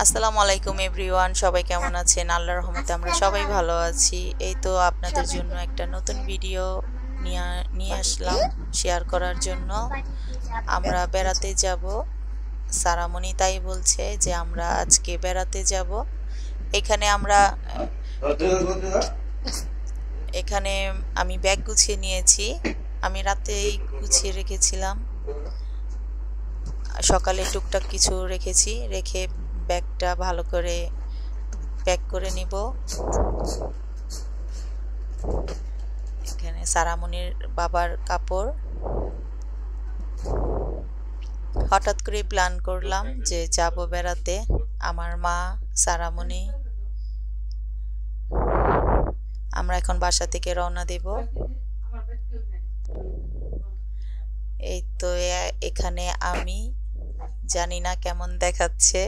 আসসালামু আলাইকুম এভরিওয়ান, সবাই কেমন আছেন? আল্লাহর রহমতে আমরা সবাই ভালো আছি। এই তো আপনাদের জন্য একটা নতুন ভিডিও নিয়ে নিয়ে আসলাম শেয়ার করার জন্য। আমরা বেড়াতে যাব, সারামণি তাই বলছে যে আমরা আজকে বেড়াতে যাব। এখানে আমরা এখানে আমি ব্যাগ গুছিয়ে নিয়েছি। আমি রাতেই গুছিয়ে রেখেছিলাম, সকালে টুকটাক কিছু রেখে ব্যাগটা ভালো করে প্যাক করে নিব। এখানে সারামণির বাবার কাপড়। হঠাৎ করে প্ল্যান করলাম যে যাব বেড়াতে, আমার মা, সারামণি। আমরা এখন বাসা থেকে রওনা দেব। এই তো এখানে আমি জানি না কেমন দেখাচ্ছে।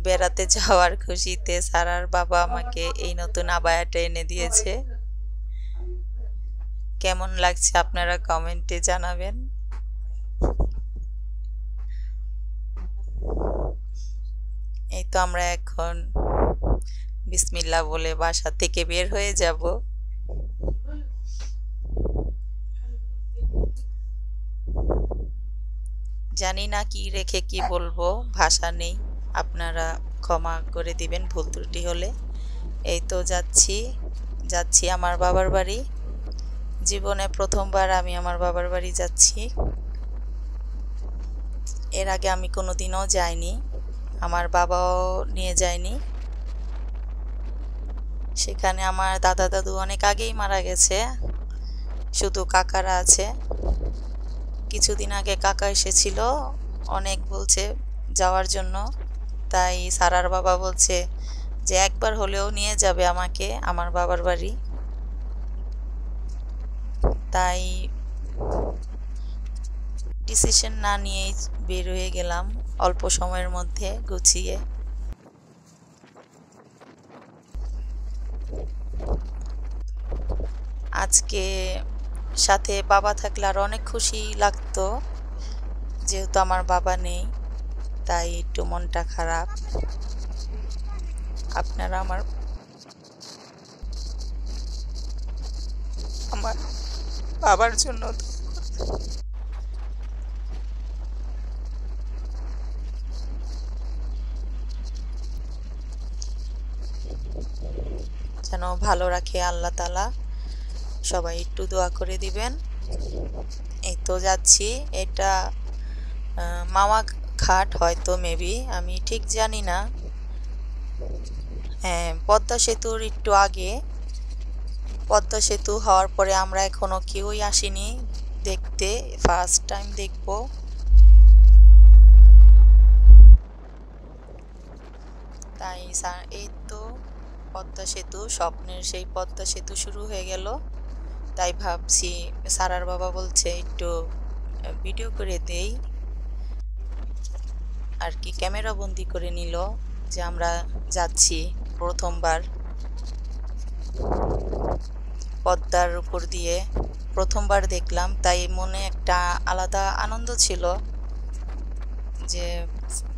বেড়াতে যাওয়ার খুশিতে সারার বাবা আমাকে এই নতুন আবায়াটা এনে দিয়েছে। কেমন লাগছে আপনারা কমেন্টে জানাবেন। এই তো আমরা এখন বিসমিল্লাহ বলে বাসা থেকে বের হয়ে যাব। জানি না কি রেখে কি বলবো, ভাষা নেই, আপনারা ক্ষমা করে দিবেন ভুল ত্রুটি হলে। এই তো যাচ্ছি আমার বাবার বাড়ি। জীবনে প্রথমবার আমি আমার বাবার বাড়ি যাচ্ছি। এর আগে আমি কোনোদিনও যাইনি, আমার বাবাও নিয়ে যায়নি। সেখানে আমার দাদা দাদু অনেক আগেই মারা গেছে, শুধু কাকারা আছে। কিছুদিন আগে কাকা এসেছিল, অনেক বলছে যাওয়ার জন্য। তাই সারার বাবা বলছে যে একবার হলেও নিয়ে যাবে আমাকে আমার বাবার বাড়ি। তাই ডিসিশন না নিয়েই বের হয়ে গেলাম অল্প সময়ের মধ্যে গুছিয়ে। আজকে সাথে বাবা থাকলে আর অনেক খুশি লাগতো, যেহেতু আমার বাবা নেই তাই একটু মনটা খারাপ। আপনারা আমার বাবার জন্য যেন ভালো রাখে আল্লাহ তাআলা, সবাই একটু দোয়া করে দিবেন। এই তো যাচ্ছি, এটা মাওয়া ঘাট হয়তো, মেবি, আমি ঠিক জানি না। হ্যাঁ, পদ্মা সেতুর একটু আগে। পদ্মা সেতু হওয়ার পরে আমরা এখনো কেউই আসিনি দেখতে, ফার্স্ট টাইম দেখব। তাই এই তো পদ্মা সেতু, স্বপ্নের সেই পদ্মা সেতু শুরু হয়ে গেল। তাই ভাবছি, সারার বাবা বলছে একটু ভিডিও করে দেই আর কি, ক্যামেরা বন্দি করে নিল যে আমরা যাচ্ছি প্রথমবার পদ্মার উপর দিয়ে। প্রথমবার দেখলাম, তাই মনে একটা আলাদা আনন্দ ছিল যে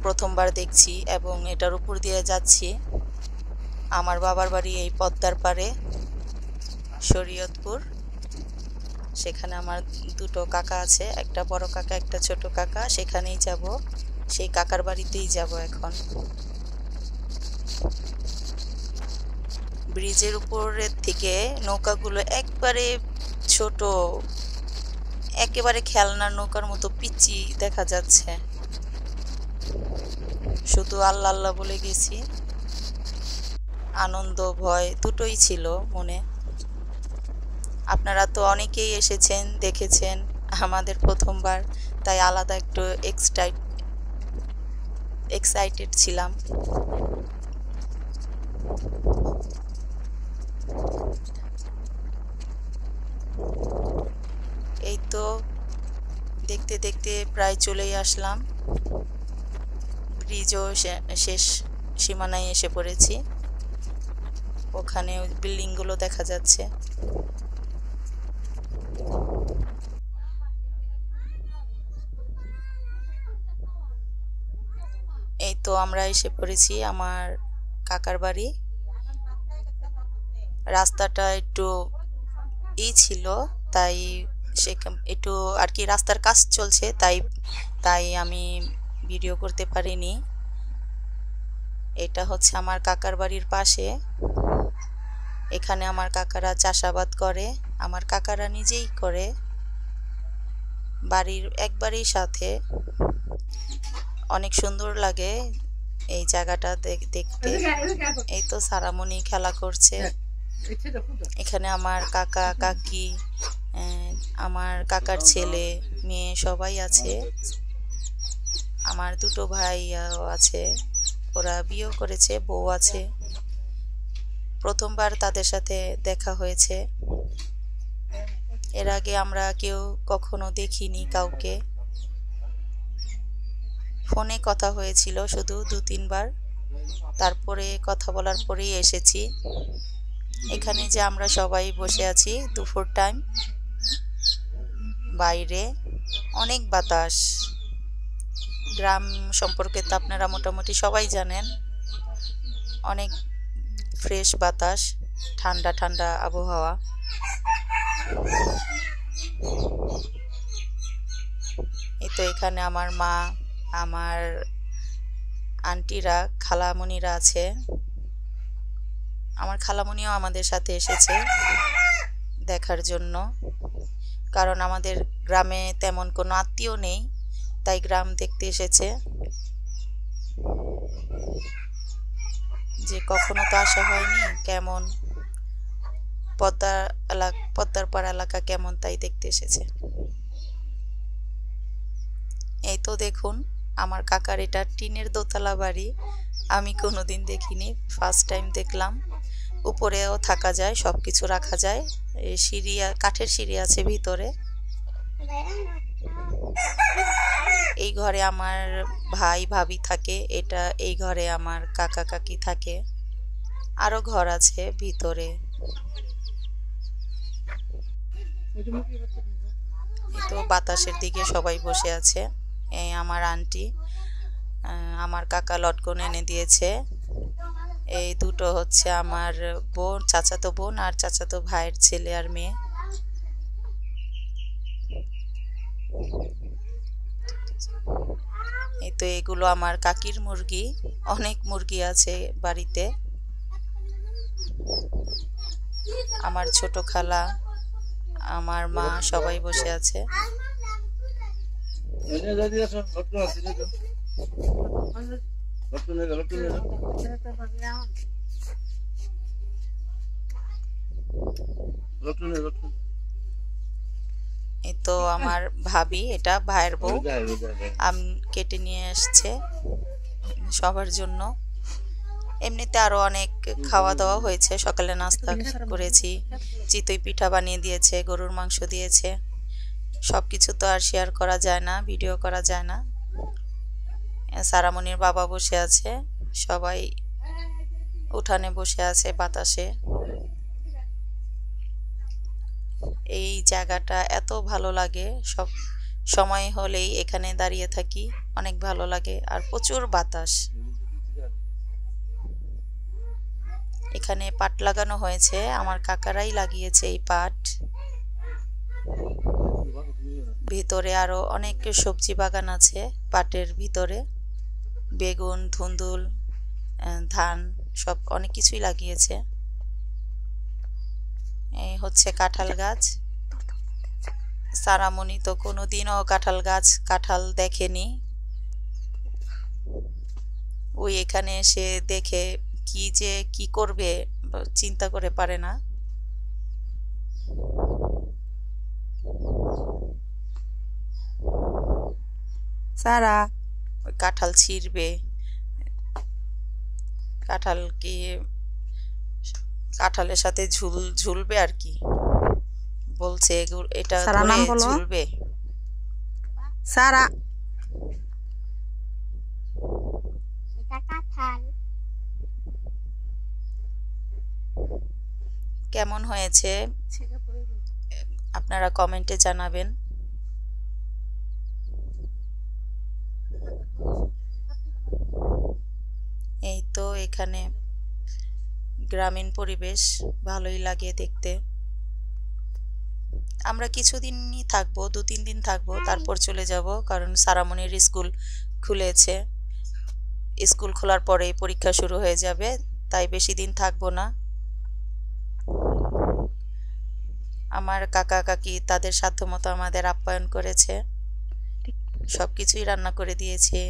প্রথমবার দেখছি এবং এটার উপর দিয়ে যাচ্ছি। আমার বাবার বাড়ি এই পদ্মার পাড়ে, শরীয়তপুর। সেখানে আমার দুটো কাকা আছে, একটা বড় কাকা একটা ছোট কাকা। সেখানেই যাব, সেই কাকার বাড়িতেই যাব এখন। ব্রিজের উপরের থেকে নৌকাগুলো একবারে ছোট, একেবারে খেলনার নৌকার মতো পিচ্চি দেখা যাচ্ছে। শুধু আল্লাহ আল্লাহ বলে গেছি, আনন্দ ভয় দুটোই ছিল মনে। আপনারা তো অনেকেই এসেছেন, দেখেছেন, আমাদের প্রথমবার, তাই আলাদা একটু এক্সাইটেড ছিলাম। এই তো দেখতে দেখতে প্রায় চলেই আসলাম, ব্রিজও শেষ সীমানায় এসে পড়েছি। ওখানে বিল্ডিংগুলো দেখা যাচ্ছে। এই তো আমরা এসে পড়েছি আমার কাকার বাড়ি। রাস্তাটা একটু ছিল, তাই সে একটু আর কি রাস্তার কাজ চলছে, তাই আমি ভিডিও করতে পারিনি। এটা হচ্ছে আমার কাকার বাড়ির পাশে। এখানে আমার কাকারা চাষাবাদ করে, আমার কাকারা নিজেই করে, বাড়ির একবারই সাথে। অনেক সুন্দর লাগে এই জায়গাটা দেখতে। এই তো সারামণি খেলা করছে। এখানে আমার কাকা কাকি, আমার কাকার ছেলে মেয়ে সবাই আছে। আমার দুটো ভাইও আছে, ওরা বিয়ে করেছে, বউ আছে। প্রথমবার তাদের সাথে দেখা হয়েছে। এর আগে আমরা কেউ কখনো দেখিনি কাউকে। ফোনে কথা হয়েছিল শুধু 2-3 বার, তারপরে কথা বলার পরেই এসেছি। এখানে যে আমরা সবাই বসে আছি দুপুর টাইম, বাইরে অনেক বাতাস। গ্রাম সম্পর্কে তো আপনারা মোটামুটি সবাই জানেন। অনেক ফ্রেশ বাতাস, ঠান্ডা ঠান্ডা আবহাওয়া। এই তো এখানে আমার মা, আমার আন্টিরা, খালামণিরা আছে। আমার খালামণিও আমাদের সাথে এসেছে দেখার জন্য, কারণ আমাদের গ্রামে তেমন কোনো আত্মীয় নেই, তাই গ্রাম দেখতে এসেছে। যে কখনো তো আসা হয়নি, কেমন পদ্মার পাড় এলাকা কেমন, তাই দেখতে এসেছে। এই তো দেখুন আমার কাকার এটা টিনের দোতলা বাড়ি। আমি কোনোদিন দেখিনি, ফার্স্ট টাইম দেখলাম। উপরেও থাকা যায়, সব কিছু রাখা যায়। সিঁড়ি, কাঠের সিঁড়ি আছে ভিতরে। এই ঘরে আমার ভাই ভাবি থাকে, এই ঘরে আমার কাকা কাকি থাকে। আরো ঘর আছে ভিতরে। তো বাতাসের দিকে সবাই বসে আছে। এই আমার আন্টি, আমার কাকা লটকন এনে দিয়েছে। এই দুটো হচ্ছে আমার বোন, চাচাতো বোন আর চাচাতো ভাইয়ের ছেলে আর মেয়ে। এই তো এগুলো আমার কাকির মুরগি। অনেক মুরগি আছে বাড়িতে। আমার ছোট খালা, আমার মা সবাই বসে আছে। এই তো আমার ভাবি, এটা ভাইয়ের বউ, আম কেটে নিয়ে আসছে সবার জন্য। এমনিতে আরো অনেক খাওয়া দাওয়া হয়েছে, সকালে নাস্তা করেছি, চিতই পিঠা বানিয়ে দিয়েছে, গরুর মাংস দিয়েছে। সবকিছু তো আর শেয়ার করা যায় না, ভিডিও করা যায় না। সারামণির বাবা বসে আছে, সবাই উঠানে বসে আছে বাতাসে। এই জায়গাটা এত ভালো লাগে, সব সময় হলেই এখানে দাঁড়িয়ে থাকি, অনেক ভালো লাগে। আর প্রচুর বাতাস। এখানে পাট লাগানো হয়েছে, আমার কাকারাই লাগিয়েছে এই পাট। ভিতরে আরো অনেক সবজি বাগান আছে পাটের ভিতরে, বেগুন, ধুন্দুল, ধান, সব অনেক কিছুই লাগিয়েছে। এই হচ্ছে কাঁঠাল গাছ। সারামণি তো কোনোদিনও কাঁঠাল দেখেনি। ওই এখানে এসে দেখে কি করবে চিন্তা করে পারে না। সারা ওই কাঁঠাল ছিঁড়বে, কাঁঠালের সাথে ঝুলবে আর কি বলছে, এটা ঝুলবে। সারা কেমন হয়েছে আপনারা কমেন্টে জানাবেন। এই তো এখানে গ্রামীণ পরিবেশ ভালোই লাগে দেখতে। আমরা কিছুদিনই থাকবো, 2-3 দিন থাকবো, তারপর চলে যাব, কারণ সারামনির স্কুল খুলেছে। স্কুল খোলার পরেই পরীক্ষা শুরু হয়ে যাবে, তাই বেশি দিন থাকবো না। আমার কাকা কাকি তাদের সাধ্যমতো আমাদের আপ্যায়ন করেছে, সবকিছুই রান্না করে দিয়েছে,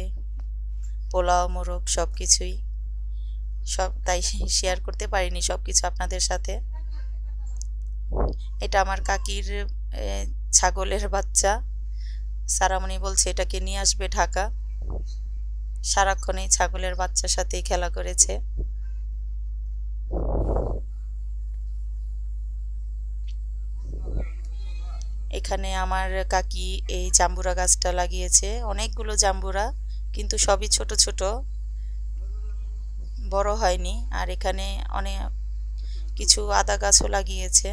পোলাও মোরগ সবকিছুই, তাই শেয়ার করতে পারিনি সবকিছু আপনাদের সাথে। এটা আমার কাকির ছাগলের বাচ্চা। সারামণি বলছে এটাকে নিয়ে আসবে ঢাকা। সারাক্ষণ এই ছাগলের বাচ্চার সাথেই খেলা করেছে। এখানে আমার কাকি এই জাম্বুরা গাছটা লাগিয়েছে, অনেকগুলো জাম্বুরা, কিন্তু সবই ছোট ছোট, বড় হয়নি। আর এখানে অনেক কিছু আদা গাছও লাগিয়েছে।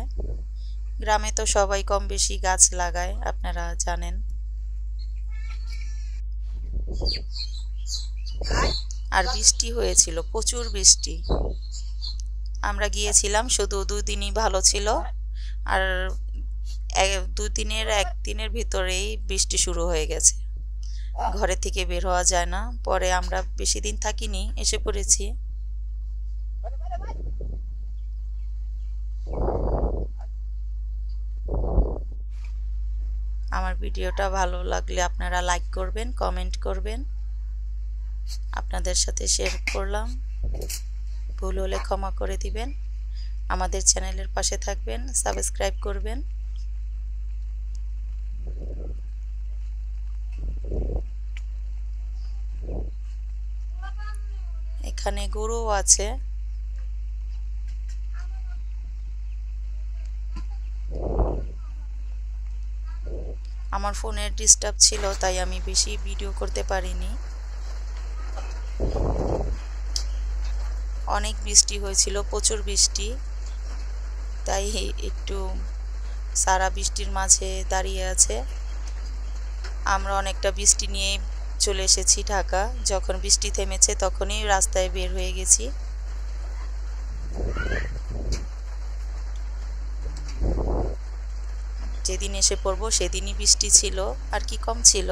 গ্রামে তো সবাই কম বেশি গাছ লাগায়, আপনারা জানেন। আর বৃষ্টি হয়েছিল, প্রচুর বৃষ্টি। আমরা গিয়েছিলাম, শুধু 2 দিনই ভালো ছিল, আর 1 দিনের ভিতরেই বৃষ্টি শুরু হয়ে গেছে। ঘরে থেকে বের হওয়া যায় না। পরে আমরা বেশি দিন থাকিনি, এসে পড়েছি। আমার ভিডিওটা ভালো লাগলে আপনারা লাইক করবেন, কমেন্ট করবেন। আপনাদের সাথে শেয়ার করলাম, ভুল হলে ক্ষমা করে দিবেন। আমাদের চ্যানেলের পাশে থাকবেন, সাবস্ক্রাইব করবেন। এখানে গরুও আছে। আমার ফোনের ডিস্টার্ব ছিল, তাই আমি বেশি ভিডিও করতে পারিনি। অনেক বৃষ্টি হয়েছিল, প্রচুর বৃষ্টি, তাই একটু সারা বৃষ্টির মাঝে দাঁড়িয়ে আছে। আমরা অনেকটা বৃষ্টি নিয়ে চলে এসেছি ঢাকা। যখন বৃষ্টি থেমেছে তখনই রাস্তায় বের হয়ে গেছি। যেদিন এসে পড়বো সেদিনই বৃষ্টি ছিল, আর কি কম ছিল।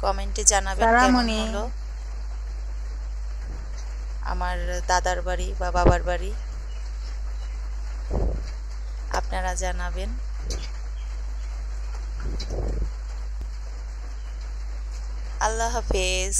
কমেন্টে জানাবেন কেমন হলো আমার দাদার বাড়ি বা বাবার বাড়ি, আপনারা জানাবেন। আল্লাহ হাফেজ।